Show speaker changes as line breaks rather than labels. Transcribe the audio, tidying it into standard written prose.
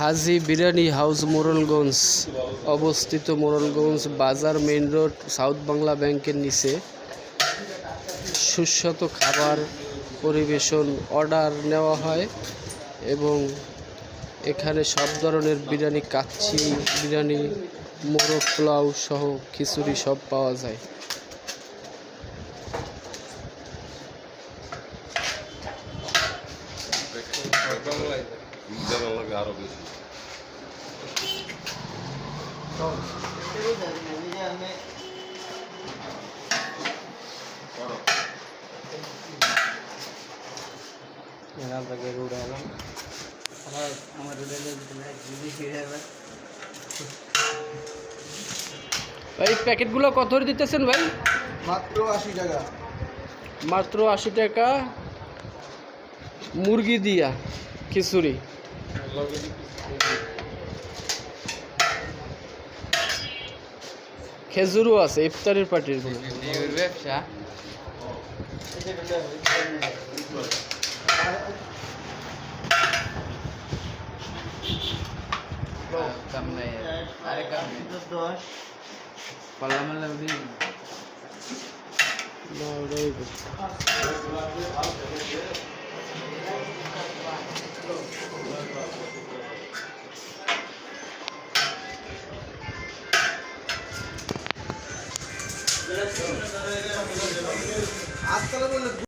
হাজী biryani house Morrelganj অবস্থিত। মোড়লগঞ্জ বাজার main road, south Bangla ব্যাংকের নিচে। সুস্বাদু খাবার পরিবেশন অর্ডার নেওয়া হয় এবং এখানে সব ধরনের বিরিয়ানি, কাচ্চি বিরিয়ানি, মোরগ পোলাও সহ খিচুড়ি সব পাওয়া যায়। ভাই প্যাকেটগুলো কত করে দিতেছেন ভাই?
মাত্র 80 টাকা।
মাত্র 80 টাকা মুরগি দিয়া খিচুড়ি। খেজুরও আছে ইফতারের পার্টির
ব্যবসা। কাম নাই আরে কাম 10 পাল্লা মাল্লা দিই
আজকাল বললে